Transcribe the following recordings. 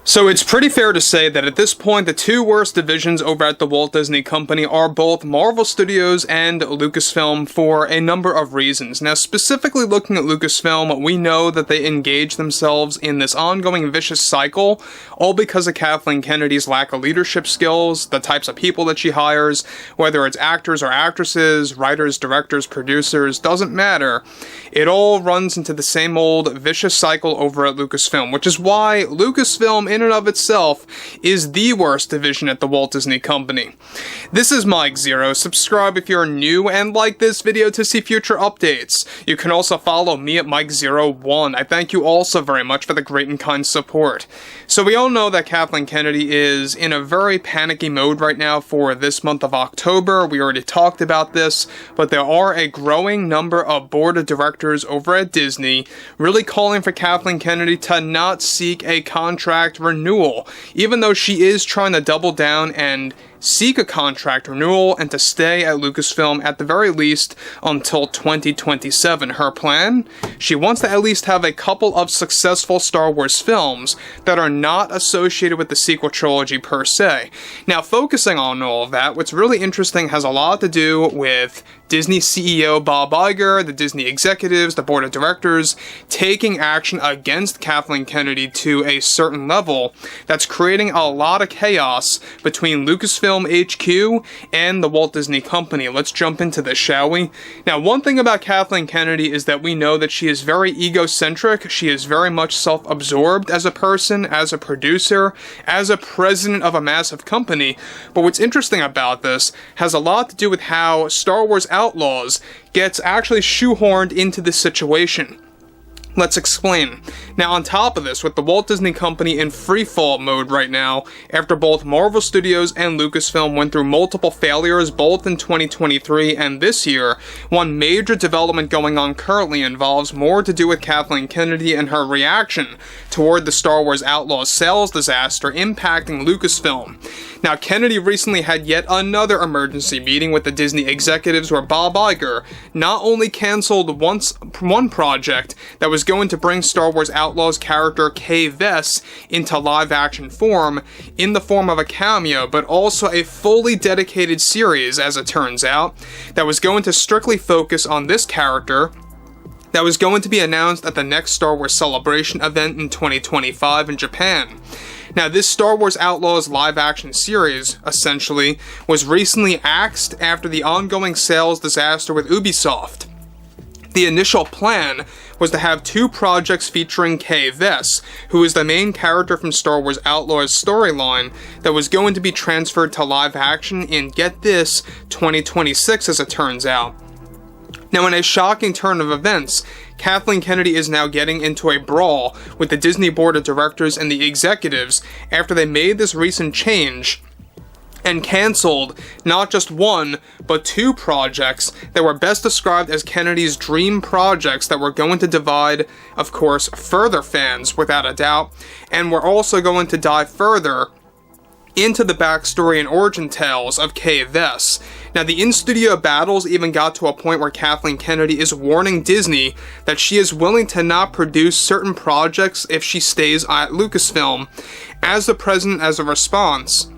So it's pretty fair to say that at this point, the two worst divisions over at the Walt Disney Company are both Marvel Studios and Lucasfilm for a number of reasons. Now, specifically looking at Lucasfilm, we know that they engage themselves in this ongoing vicious cycle, all because of Kathleen Kennedy's lack of leadership skills, the types of people that she hires, whether it's actors or actresses, writers, directors, producers, doesn't matter. It all runs into the same old vicious cycle over at Lucasfilm, which is why Lucasfilm in and of itself is the worst division at the Walt Disney Company. This is Mike Zero. Subscribe if you're new and like this video to see future updates. You can also follow me at Mike01. I thank you all so very much for the great and kind support. So we all know that Kathleen Kennedy is in a very panicky mode right now for this month of October. We already talked about this, but there are a growing number of board of directors over at Disney really calling for Kathleen Kennedy to not seek a contract renewal, even though she is trying to double down and seek a contract renewal and to stay at Lucasfilm at the very least until 2027. Her plan? She wants to at least have a couple of successful Star Wars films that are not associated with the sequel trilogy per se. Now, focusing on all of that, what's really interesting has a lot to do with Disney CEO Bob Iger, the Disney executives, the board of directors, taking action against Kathleen Kennedy to a certain level that's creating a lot of chaos between Lucasfilm HQ and the Walt Disney Company. Let's jump into this, shall we? Now, one thing about Kathleen Kennedy is that we know that she is very egocentric. She is very much self-absorbed as a person, as a producer, as a president of a massive company. But what's interesting about this has a lot to do with how Star Wars Outlaws gets actually shoehorned into this situation. Let's explain. Now, on top of this, with the Walt Disney Company in freefall mode right now, after both Marvel Studios and Lucasfilm went through multiple failures both in 2023 and this year, one major development going on currently involves more to do with Kathleen Kennedy and her reaction toward the Star Wars Outlaws sales disaster impacting Lucasfilm. Now, Kennedy recently had yet another emergency meeting with the Disney executives where Bob Iger not only canceled one project that was going to bring Star Wars Outlaws character Kay Vess into live-action form in the form of a cameo, but also a fully dedicated series, as it turns out, that was going to strictly focus on this character, that was going to be announced at the next Star Wars Celebration event in 2025 in Japan. Now, this Star Wars Outlaws live-action series, essentially, was recently axed after the ongoing sales disaster with Ubisoft. The initial plan was to have two projects featuring Kay Vess, who is the main character from Star Wars Outlaws storyline, that was going to be transferred to live action in, get this, 2026 as it turns out. Now, in a shocking turn of events, Kathleen Kennedy is now getting into a brawl with the Disney board of directors and the executives after they made this recent change and canceled not just one, but two projects that were best described as Kennedy's dream projects that were going to divide, of course, further fans, without a doubt, and were also going to dive further into the backstory and origin tales of Kay Vess. Now, the in-studio battles even got to a point where Kathleen Kennedy is warning Disney that she is willing to not produce certain projects if she stays at Lucasfilm, as the president as a response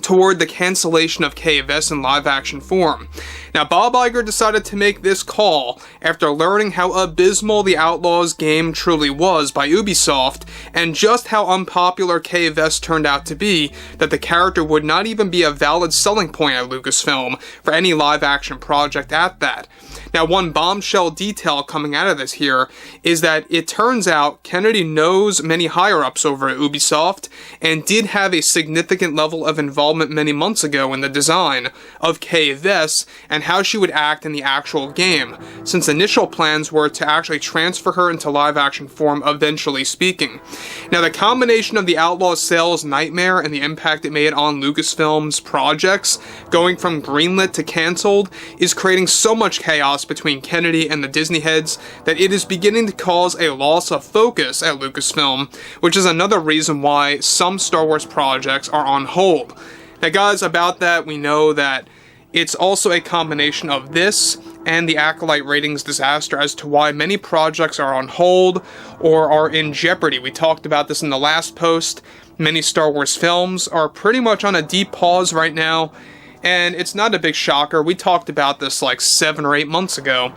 toward the cancellation of Kay Vess in live-action form. Now, Bob Iger decided to make this call after learning how abysmal the Outlaws game truly was by Ubisoft, and just how unpopular Kay Vess turned out to be, that the character would not even be a valid selling point at Lucasfilm for any live-action project at that. Now, one bombshell detail coming out of this here is that it turns out Kennedy knows many higher-ups over at Ubisoft, and did have a significant level of involvement many months ago in the design of Kay Vess and how she would act in the actual game, since initial plans were to actually transfer her into live-action form, eventually speaking. Now, the combination of the Outlaws sales nightmare and the impact it made on Lucasfilm's projects, going from greenlit to cancelled, is creating so much chaos between Kennedy and the Disney heads that it is beginning to cause a loss of focus at Lucasfilm, which is another reason why some Star Wars projects are on hold. Now, guys, about that, we know that it's also a combination of this and the Acolyte ratings disaster as to why many projects are on hold or are in jeopardy. We talked about this in the last post, many Star Wars films are pretty much on a deep pause right now, and it's not a big shocker. We talked about this like 7 or 8 months ago,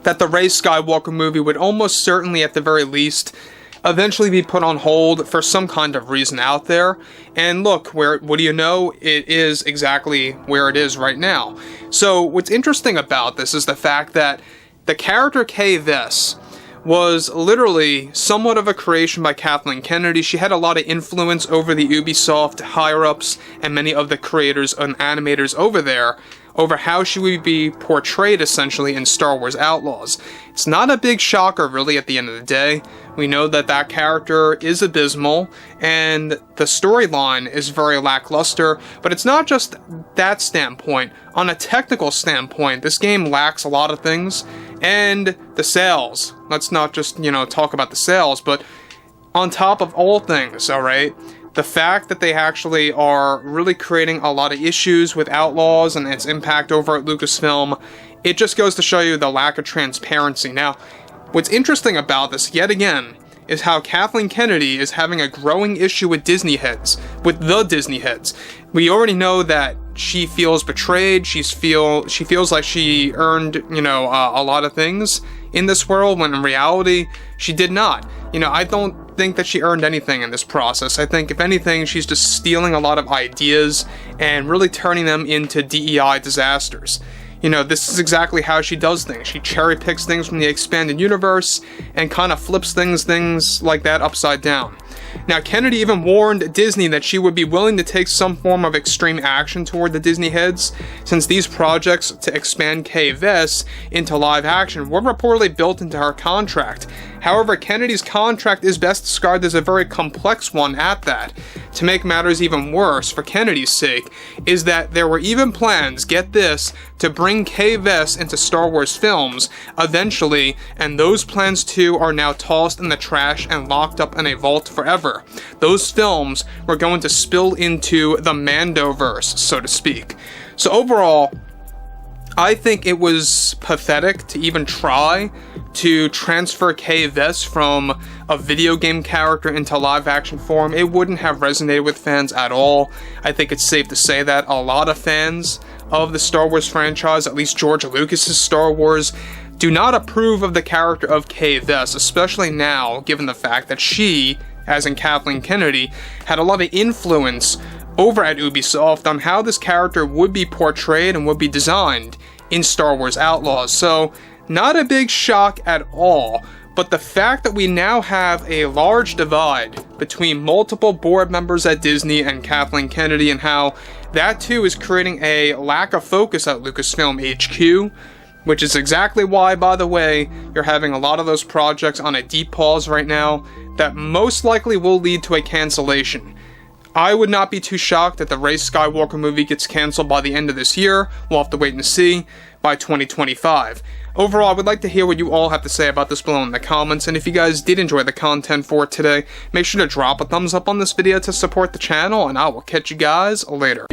that the Rey Skywalker movie would almost certainly, at the very least, eventually be put on hold for some kind of reason out there. And look, what do you know? It is exactly where it is right now. So what's interesting about this is the fact that the character Kay Vess was literally somewhat of a creation by Kathleen Kennedy. She had a lot of influence over the Ubisoft higher-ups and many of the creators and animators over there, over how she would be portrayed essentially in Star Wars Outlaws. It's not a big shocker really at the end of the day. We know that that character is abysmal and the storyline is very lackluster, but it's not just that standpoint. On a technical standpoint, this game lacks a lot of things, and the sales. Let's not just, talk about the sales, but on top of all things, alright? The fact that they actually are really creating a lot of issues with Outlaws and its impact over at Lucasfilm, it just goes to show you the lack of transparency. Now, what's interesting about this, yet again, is how Kathleen Kennedy is having a growing issue with Disney heads, with the Disney heads. We already know that she feels betrayed, she feels like she earned, a lot of things in this world, when in reality, she did not. I don't think that she earned anything in this process. I think, if anything, she's just stealing a lot of ideas and really turning them into DEI disasters. This is exactly how she does things. She cherry picks things from the expanded universe and kind of flips things like that upside down. Now, Kennedy even warned Disney that she would be willing to take some form of extreme action toward the Disney heads, since these projects to expand Kay Vess into live action were reportedly built into her contract. However, Kennedy's contract is best described as a very complex one at that. To make matters even worse, for Kennedy's sake, is that there were even plans, get this, to bring Kay Vess into Star Wars films eventually, and those plans too are now tossed in the trash and locked up in a vault forever. Those films were going to spill into the Mandoverse, so to speak. So overall, I think it was pathetic to even try to transfer Kay Vess from a video game character into live action form. It wouldn't have resonated with fans at all. I think it's safe to say that a lot of fans of the Star Wars franchise, at least George Lucas's Star Wars, do not approve of the character of Kay Vess, especially now, given the fact that she, as in Kathleen Kennedy, had a lot of influence over at Ubisoft on how this character would be portrayed and would be designed in Star Wars Outlaws. So, not a big shock at all, but the fact that we now have a large divide between multiple board members at Disney and Kathleen Kennedy, and how that too is creating a lack of focus at Lucasfilm HQ, which is exactly why, by the way, you're having a lot of those projects on a deep pause right now that most likely will lead to a cancellation. I would not be too shocked that the Rey Skywalker movie gets cancelled by the end of this year. We'll have to wait and see by 2025. Overall, I would like to hear what you all have to say about this below in the comments, and if you guys did enjoy the content for today, make sure to drop a thumbs up on this video to support the channel, and I will catch you guys later.